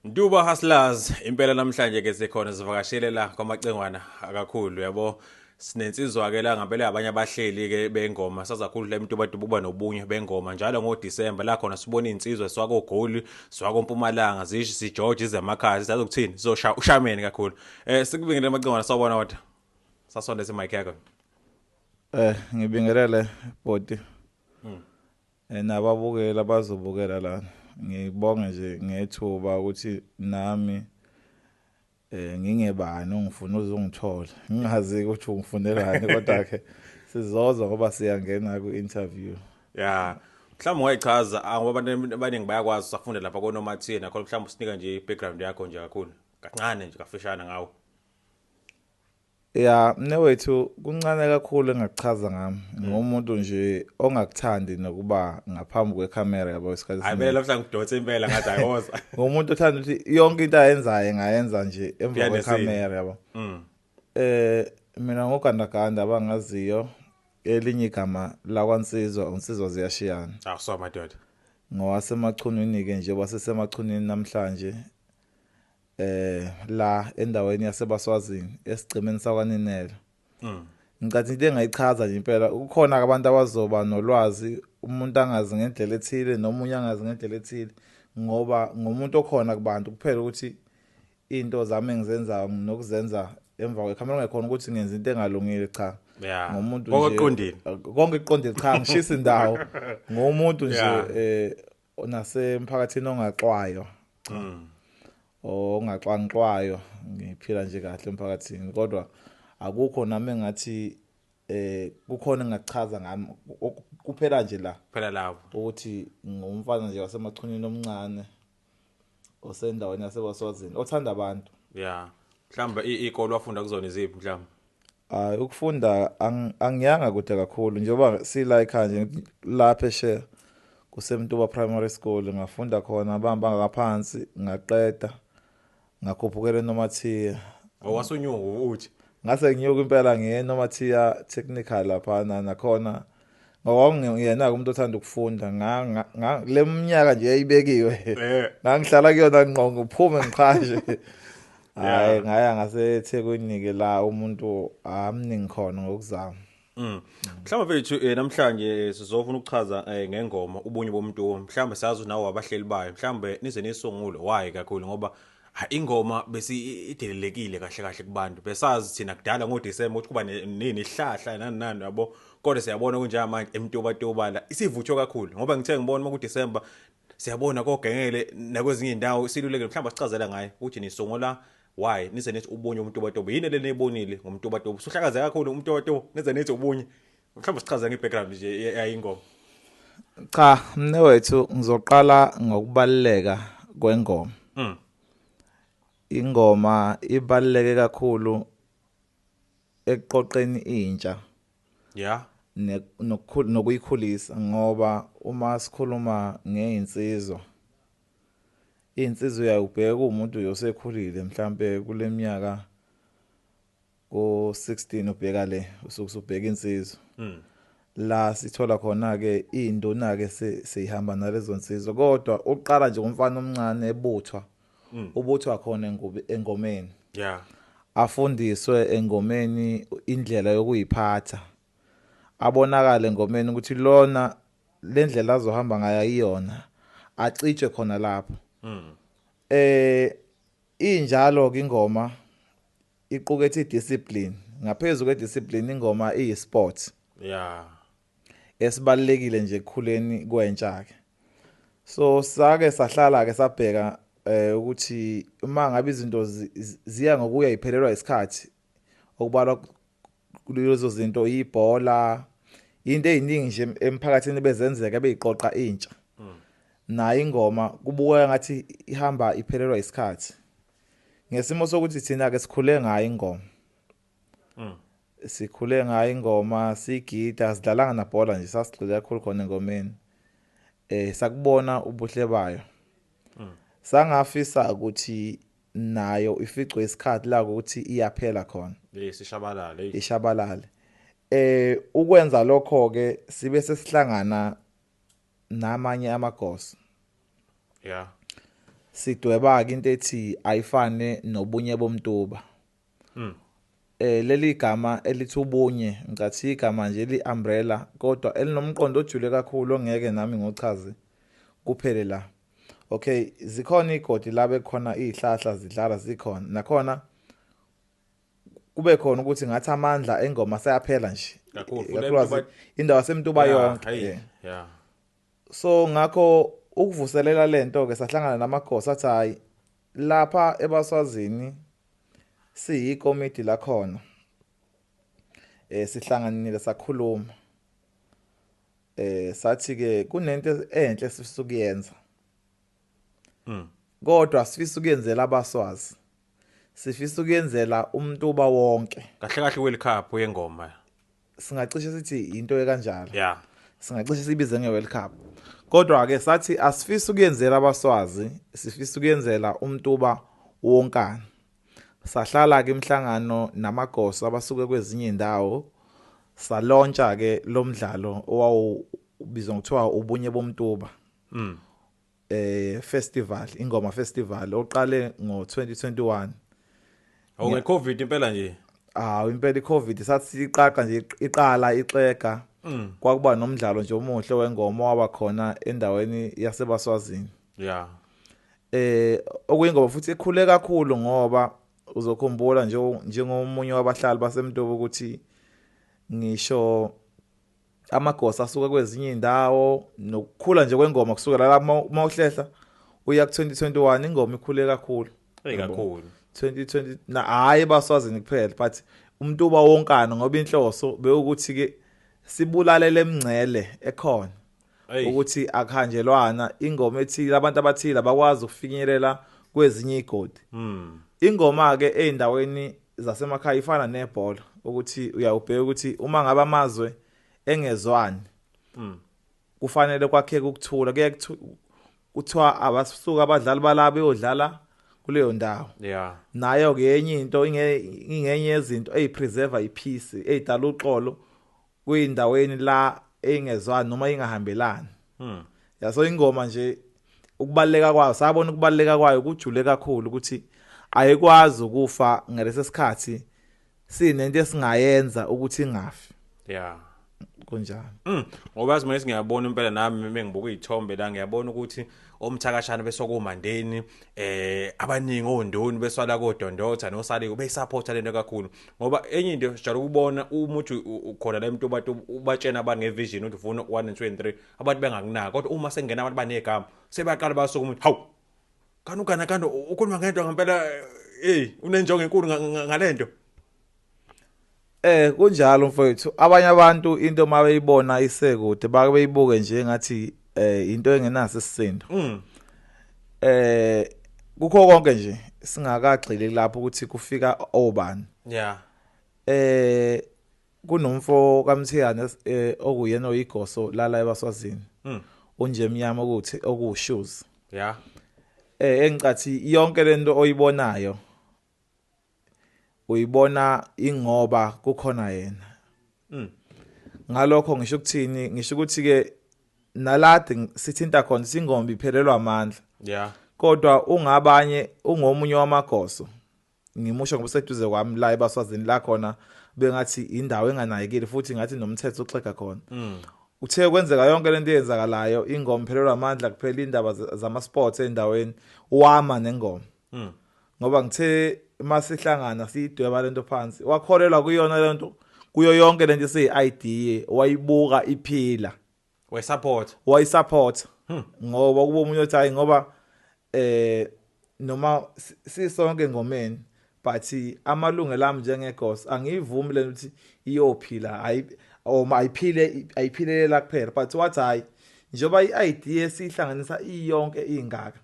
Nduba Hustlers impela namhlanje ke sikhona sivakashele la kwamacengwana akakhulu yabo sinensizwa ke la ngempela abanye abahleli ke bengoma sazakhulu le muntu baduba kuba nobunye bengoma njalo ngoDisemba la khona sibona insizwe swako Goli swako Mpumalanga zisho siJoji izemakhaya sizokuthini sizosha ushameni kakhulu sikubingelela amacengwana sawubona wathi sasonde semic yakho Ngibingelele bodi. Nababukela bazobukela la. Ngibonge nje ngethuba ukuthi nami ngingebani ongifuna uzongithola. Ngingazi ukuthi ungifunelani kodwa ke sizoza ngoba siyangena ku-interview. ya mhlawumbe ungayichaza ngoba abantu abaningi bayakwazi safunda lapha koNomathina nakho mhlawumbe usinika nje i-background yakho nje kakhulu kancane nje kafishana ngawo. Ya mnewethu kuncane kakhulu engakuchaza ngami. Ngomuntu nje ongakuthandi nokuba ngaphambi kwecamera yabo isikhathi Hayi phela mhlawumbe ngidothe impela ngathi ayiwoza. ngomuntu othanda ukuthi yonke into ayenzayo ngayenza nje emva kwecamera yabo. Mina ngogandaganda abangaziyo elinye igama la kwaNsizwa uNsizwa ziyashiyana. So madoda. Ngowasemachunini ke nje wasesemachunini namhlanje la endaweni yaseBaswazini esigcimeni sakwaNinela. Ngicathi into engayichaza nje impela kukhona abantu abazoba nolwazi umuntu angazi ngendlela ethile nomunye angazi ngendlela ethile ngoba ngomuntu okhona kubantu kuphela ukuthi into zami engizenza nokuzenza emva kwecamera ngekhona ukuthi ngenza into engalungile cha. Yeah. Ngomuntu Ngokuqondile. Konke kuqondile cha ngishisa indawo ngomuntu nje nasemphakathini ongaxwayo. Ongaxwanxwayo ngiphila nje kahle emphakathini kodwa akukho nami engathi kukhona engachaza ngami kuphela nje la Phela lapho. ukuthi ngumfana nje wasemachunini omncane osendaweni yaseBaswazini othanda abantu. Yeah. Mhlawumbe ikolo wafunda kuzona iziphi mhlawumbe. Ukufunda angiyanga kude kakhulu njengoba sila ekhaya nje lapha eshe kuseMtuba Primary School ngafunda khona abamba ngaphansi ngaqeda ngakhuphukela eNomathiya. Owasunyuka uthi Ngase ngiyuka impela ngeNomathiya Technical lapha nakhona ngoba ngiyena umuntu othanda ukufunda leminyaka nje yayibekiwe ngangihlala kuyona ngqongo uphume ngiqhashe. Hayi ngaya ngaseThekwini ke la umuntu amningi khona ngokuzama. Mhlawumbe mfethu namhlanje sizofuna ukuchaza ngengoma ubunye bomuntu mhlawumbe sazi nawo abahleli bayo mhlawumbe nize nisungule why kakhulu ngoba ingoma bese idelelekile kahle kahle kubantu besazi thina kudala ngoDisemba ukuthi kuba nini ihlahla nani nani yabo kodwa siyabona kunje manje emtobala isivuthwa kakhulu ngoba ngithe ngibona uma kuDisemba siyabona kogengele nakwezinye indawo silulekile mhlawumbe sicazela ngaye ukuthi nisungula why nize nithi ubunye umtobatobo yini le nibonile ngomtobatobo usuhlakaza kakhulu umtobatobo nize nithi ubunye mhlawumbe sichaza ngebackground nje yayingoma. Cha mnewethu ngizoqala ngokubaleka kwengoma. Ingoma ibaleke kakhulu ekuqoqeni intsha. Yeah. Nokuyikhulisa ngoba uma sikhuluma ngeinsizwa insizwe uyayibheka umuntu yosekhulile mhlambe kuleminyaka ko16 ubheka le usubheka insizwa. La sithola khona ke induna ke seyihamba nalezo nsizwa kodwa uqala nje umfana omncane ebuthwa ubuthwa khona engomeni. Yeah. Afundiswe engomeni indlela yokuyiphatha abonakala engomeni ukuthi lona lendlela azohamba ngayo iyona acijwe khona lapho. Injalo ke ingoma iqukethe idiscipline ngaphezulu kwediscipline ingoma iyisport. Yeah. Esibalekile nje ekukhuleni kwentsha ke. So sake sahlala ke sabheka ukuthi uma ngabe izinto ziya ngokuya iphelelwa isikhathi okubalwa kulezo zinto ibhola into eziningi nje emphakathini bezenzeka beyiqoqa intsha. Nayo ingoma kubuka ngathi ihamba iphelelwa isikhathi. Ngesimo sokuthi thina ke sikhule ngayo ingoma. Sikhule ngayo ingoma sigida sidlalanga nabhola nje sasigcile kakhulu khona engomeni. Sakubona ubuhle bayo. Sangafisa ukuthi nayo ificwe isikhathi la ukuthi iyaphela khona. Ishabalale. Ishabalale. Ukwenza lokho ke sibe sesihlangana namanye amagosa. Yeah. sidweba ke into ethi ayifane nobunye bomtuba. Leli gama elithi ubunye ngicathi igama nje li umbrella kodwa elinomqondo ojule kakhulu ongeke nami ngochaze kuphele la. Okay, zikhona igodi la bekhona izihlahla zidlala zikhona. Nakhona kube khona ukuthi ngathi amandla engoma seyaphela nje. Kakhulu indawo yasemtuba yonke. Yeah. So ngakho ukuvuselela lento ke sahlangana namagosa athi hayi lapha eBaswazini siyikomiti la khona. Sihlanganile sakhuluma. Sathi ke kunento enhle sifisa ukuyenza. Kodwa sifisa ukuyenzela abaSwazi. Sifisa ukuyenzela umntuba wonke. Kahle World Cup yengoma. Singacishe sithi into ekanjalo. Yeah. Singacishe sibize ngeWorld Cup. Kodwa ke sathi asifisa ukuyenzela abaSwazi, sifisa ukuyenzela umntuba wonkana. Sahlala ke imhlangano namagosa abasuke kwezinye indawo. Salontsha ke lo mdlalo owawubizwa ngokuthiwa ubunye bomntuba. Festival, ingoma festival oqale ngo2021. Awunge COVID impela nje. Impela iCovid sathi iqaqa nje iqala ixega. Kwakuba nomdlalo nje omuhle wengoma waba khona endaweni yaseBaswazini. Yeah. Okuyingoma futhi ekhule kakhulu ngoba uzokhumbula njengomunye wabahlali basemntuba ukuthi ngisho amagosa asuka kwezinye indawo nokukhula nje kwengoma kusukela la mawuhlehla uya ku2021 ingoma ikhule kakhulu. Kakhulu. 2020 na hayi eBaswazini kuphela but umntuba wonkana ngoba inhloso bekuthi ke sibulalele emngcele ekhona ukuthi akhanjelwana ingoma ethile abantu abathile bakwazi ukufinyelela kwezinye igodi. Ingoma ke eindaweni zasemakhaya ifana nebhola ukuthi uyawubheka ukuthi uma ngaba amazwe engezwani kufanele kwakheke ukuthula kuthiwa abasuka abadlali balabo beyodlala kuleyo ndawo. Yeah. Nayo ke yenye into ingenye yezinto ezipreserve ipeace ezidala uxolo kuyindaweni la engezwani noma ingahambelani. Yaso ingoma nje ukubaleka kwayo sabona ukubaleka kwayo kujule kakhulu ukuthi ayikwazi ukufa ngalesi sikhathi sinento esingayenza ukuthi ingafi. Yeah. Kunjalo. Ngoba yazi manje ngiyabona impela nami mengibuka izithombe la ngiyabona ukuthi omthakashana besokumandeni abaningi ondoni beswala kodondotha nosali beyisupport lento kakhulu ngoba enye into sijalo ukubona umuntu ukhona la emntuba ubatshena abangevision ukuthi ufuna 1 and 2 and 3 abantu bengakunaka kodwa uma sengena abantu banegama sebaqala basuka umuntu hawu kanti ukhuluma ngento ngempela unenjongo enkulu ngalento. Kunjalo mfowethu abanye abantu into mabeyibona isekude bake beyibuke nje ngathi into engenaso isisindo. Kukho konke nje singakagxili lapho ukuthi kufika obani. Yeah. Kunomfo kaMthiyane okuyena oyigoso lala eBaswazini. Unje emnyama ukuthi okushoes. Yeah. Engicathi yonke lento oyibonayo uyibona ingoba kukhona yena. Ngalokho ngisho ukuthini ngisho ukuthi ke nalade sithinta khona singombi iphelelwa amandla. Yeah. Kodwa ungabanye ungomunye wamagoso ngimusho ngobuseduze kwami la eBaswazini la khona bengathi indawo enganayekile futhi ngathi nomthetho uxega khona. Uthe kwenzeka yonke lento eyenzakalayo ingoma iphelelwa amandla kuphela indaba zama sports endaweni wama nengoma. Ngoba ngithe masihlangana sidweba lento phansi wakholelwa kuyona lento kuyo yonke lento esiyi-idea wayibuka iphila wayisupport ngoba kuba umunye othi hayi ngoba noma sisonke engomeni but amalungelo ami njengegosi angivumi lento ukuthi iyophila hayi ayiphilela kuphela but wathi hayi njoba i-idea esihlanganisa iyonke ingaka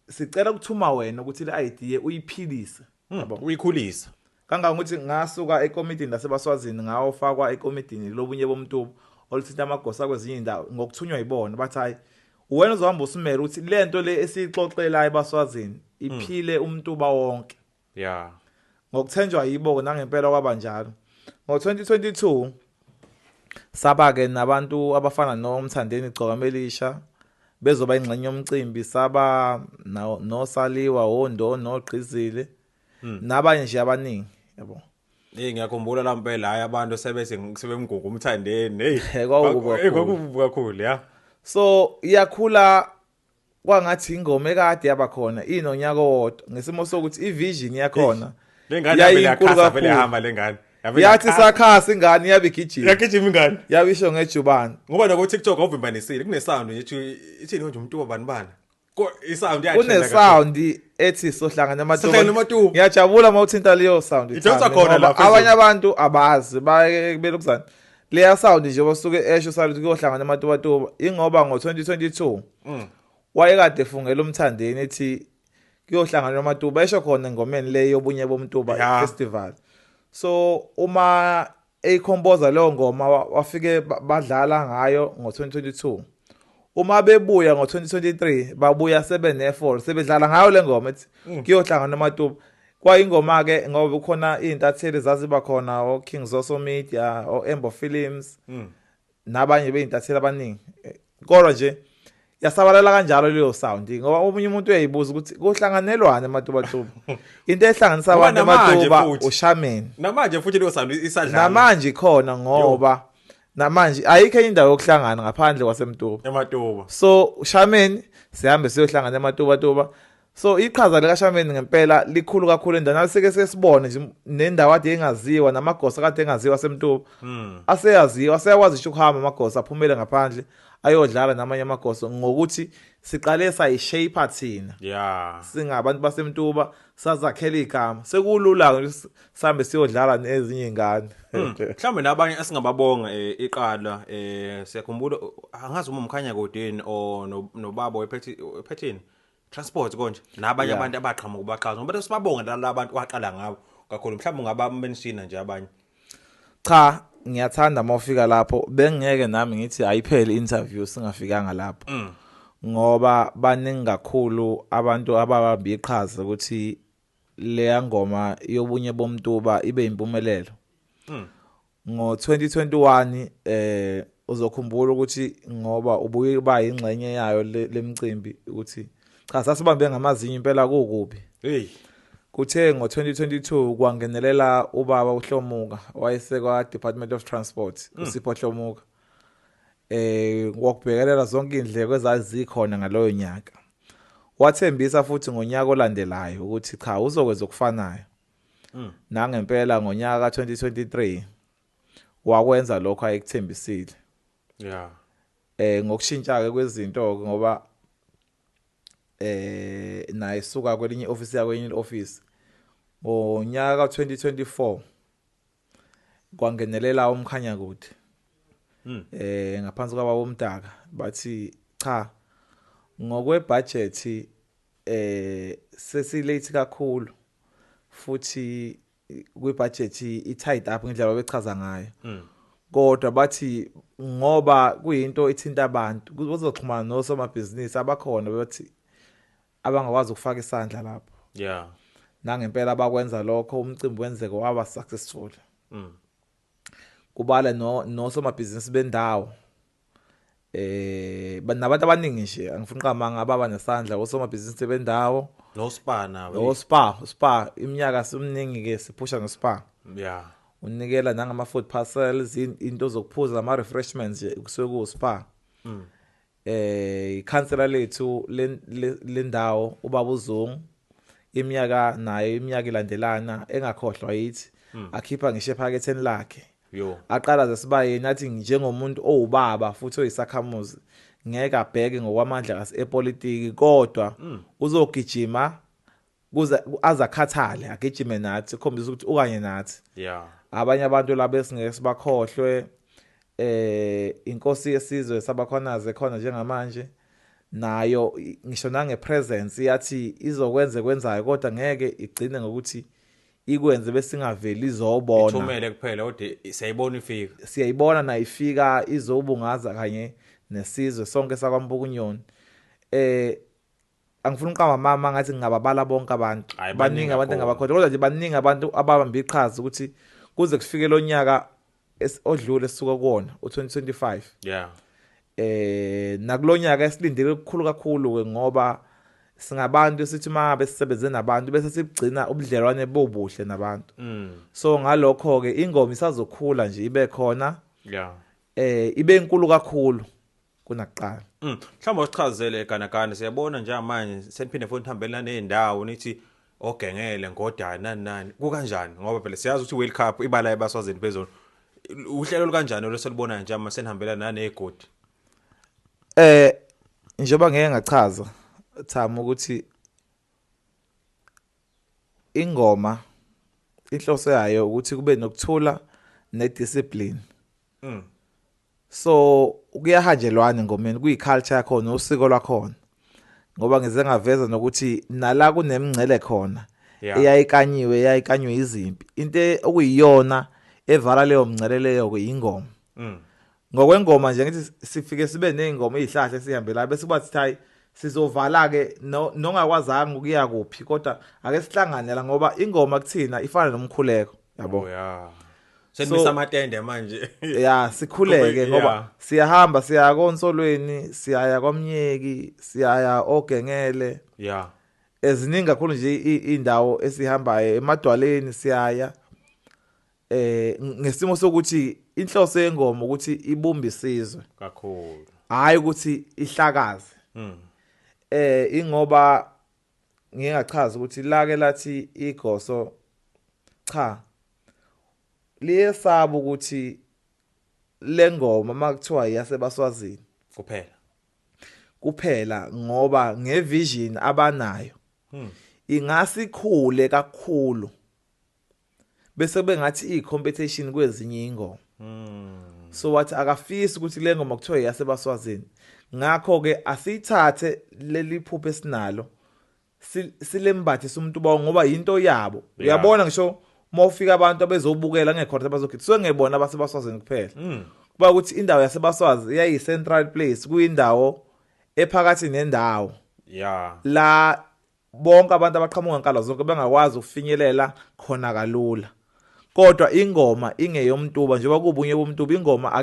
sicela ukuthuma wena ukuthi le idea uyiphilise yabo uyikhulisa kangangokuthi ngasuka ekomidini laseBaswazini ngawofakwa ekomidini lobunye bomntuba oluthinta amagosa kwezinye indawo ngokuthunywa yibona bathi hayi wena uzohamba usimela ukuthi lento le esixoxela eBaswazini iphile umntuba wonke. Yeah. Ngokuthenjwa yibo nangempela kwabanjalo ngo2022 saba ke nabantu abafana noMthandeni Gcokamelisha bezoba ingxenye yomcimbi saba noSaliwa Hondo noGqizile nabanye nje abaningi yabo. Ngiyakhumbula lampela hayi abantu sebemgugu umthandeni Kwakukubi kakhulu ya. So iyakhula kwangathi ingoma ekade yabakhona inonyaka owodwa ngesimo sokuthi ivision yakhona yayinkulu vele ihamba lengane yathi sakhasa ingane yabigijima ingane yabisho ngejubane ngoba nako TikTok awuvimbanisile kune sound nje ithini nje umuntu wabani ko isound yathanda kune sound ethi sohlangana amadumbu ngiyajabula mawuthinta leyo sound idonsa khona lapha abanye abantu abazi belokuzana leya sound nje basuke esho saluthi kuyohlangana amadumbu ingoba ngo2022 wayekade efungela umthandeni ethi kuyohlangana amadumbu esho khona engomeni leyo yobunye bomtuba festival. So uma eyikhompoza leyo ngoma wafike badlala ngayo ngo2022 uma bebuya ngo2023 babuya sebe-4 sebedlala ngayo le ngoma ethi kuyohlangana amadumbu kwayingoma ke ngoba ukhona izintatheli zaziba khona o King Zoso Media o Embo Films nabanye beintatheli abaningi kodwa nje yasabalala kanjalo leyo sound ngoba omunye umuntu uyayibuza ukuthi kuhlanganelwane amadubatuba into ehlanganisa abantu amatuba uShaman namanje futhi leyo sound isadlala namanje khona ngoba namanje ayikho indawo yokuhlangana ngaphandle kwasemtuba ematuba so uShaman sihambe siyohlangana ematuba so iqhaza lika Shaman ngempela likhulu kakhulu endana sike sesibone nje nendawo ade engaziwa namagosa kade engaziwa semtuba aseyaziwa aseyakwazi ukuhamba amagosa aphumele ngaphandle ayodlala namanye amagoso ngokuthi siqale sayishape thina singabantu basemtuba sazakhela igama sekulula sihambe siyodlala nezinye ingane mhlambe nabanye asingababonga iqala siyakhumbula angazi uma umkhanya kodeni nobaba wephethini transport konje nabanye abantu abaqhamuka ubaqhaza ngoba sibabonga labantu waqala ngabo kakhulu mhlawumbe ungaba mention nje abanye cha ngiyathanda mawufika lapho bengeke nami ngithi ayiphele interview singafikanga lapho ngoba baningi kakhulu abantu ababamba iqhaza ukuthi leya ngoma yobunye bomtuba ibe impumelelo ngo2021 uzokhumbula ukuthi ngoba ubuye ba ingxenye yayo lemicimbi ukuthi cha sasibambe ngamazinyo impela kukubi kuthe ngo2022 kwangenelela ubaba uHlomuka wayesekwa Department of Transport uSipho Hlomuka ngokubhekelela zonke indleko ezazikhona ngaloyo nyaka wathembisa futhi ngonyaka olandelayo ukuthi cha uzokwenza okufanayo nangempela ngonyaka ka2023 wakwenza lokho ayekuthembisile ngokushintsha ke kwezinto ngoba naye suka kwelinye office yakwenye office ngonyaka ka2024 kwangenelela umkhanya kude ngaphansi kwaba bomdaka bathi cha ngokwe budget sesilate kakhulu futhi kwi budget i-tied up ngendlela abechaza ngayo kodwa bathi ngoba kuyinto ithinta abantu kuzoxhumana nosomabhizinisi abakhona bathi abangakwazi ukufaka isandla lapho nangempela abakwenza lokho umcimbi wenzeke waba successful kubala nosomabhizinisi bendawo banabantu abaningi nje angifuni uqhamanga ababa nesandla osomabhizinisi bendawo Spa iminyaka simningi ke siphusha noSpa unikela nangama food parcels into zokuphuza ama refreshments nje kusuke kuSpa ikhansela lethu lendawo ubaba uZungu iminyaka nayo iminyaka ilandelana engakhohlwa yithi akhipha ngisho ephaketheni lakhe aqala zesibayeni athi njengomuntu owubaba futhi oyisakhamuzi ngeke abheke ngokwamandla epolitiki kodwa uzogijima kuze azakhathale agijime nathi khombisa ukuthi ukanye nathi abanye abantu laba esingeke sibakhohlwe inkosi yesizwe sabakhona khona njengamanje nayo ngisho nange presence yathi izokwenza kwenzayo kodwa ngeke igcine ngokuthi ikwenze besingaveli izobona ithumele kuphela kodwa siyayibona nayifika izobungaza kanye nesizwe sonke sakwampukunyoni angifuni uqamba mama ngathi ngingababala bonke abantu baningi abantu engabakhohlwa kodwa nje baningi abantu ababamba iqhaza ukuthi kuze kufike lo nyaka odlule sisuka kuona u2025 nakulonyaka esilindele ukukhulu kakhulu ke ngoba singabantu sithi mangabe sisebenze nabantu bese sigcina ubudlelwane bobuhle nabantu. So ngalokho ke ingoma isazokhula nje ibe khona Yeah. Ibe inkulu kakhulu kunakuqala. Mhlawumbe usichazele kanakana siyabona nje manje seniphinde futhi hambelana nezindawo nithi ogengele ngodani nani kukanjani ngoba phela siyazi ukuthi World Cup ibala ebaswazini phezulu uhlelo lukanjani loselibona nje ama senihambelana nanegodi Njengoba ngeke ngachaza Thama ukuthi ingoma inhloso yayo ukuthi kube nokuthula nediscipline. So kuyahanjelwana engomeni kuyiculture yakho nosiko lwakhona ngoba ngize ngaveza nokuthi nala kunemngcele khona eyayikanywe izimpi into okuyiyona evala leyo mngcele leyo ke ingoma. Ngokwengoma nje ngithi sifike sibe nezingoma ezihlahle sihambela bese kubathi hayi sizovala ke nongakwazanga ukuya kuphi kodwa ake sihlanganela ngoba ingoma kuthina ifana nomkhuleko yabo. Senimisa amatende manje. Sikhuleke ngoba siyahamba siya konsolweni, siyaya kwamnyeki, siyaya ogengele. Eziningi kakhulu nje indawo esihambayo emadwaleni siyaya. Ngesimo sokuthi inhloso yengoma ukuthi ibumba isizwe kakhulu. Hayi ukuthi ihlakaze. Ingoba ngingachaza ukuthi lake lathi igoso cha liyesaba ukuthi lengoma makuthiwa yasebaswazini kuphela ngoba ngevision abanayo ingasikhule kakhulu bese bengathi icompetition kwezinye ingoma. So wathi akafisi ukuthi le ngoma kuthiwa yasebaswazini ngakho ke asithathe leli phupho esinalo silembathisa umuntu bawo ngoba into yabo. Uyabona ngisho mawufika abantu abezobukela ngekhona abazokhitha so ngebona abasebaswazini kuphela kuba ukuthi indawo yasebaswazi iyayi central place kuyindawo ephakathi nendawo la bonke abantu abaqhamuka enkalo zonke bengakwazi ukufinyelela khona kalula kodwa ingoma ingeyomntuba njengoba kubunye bomntuba ingoma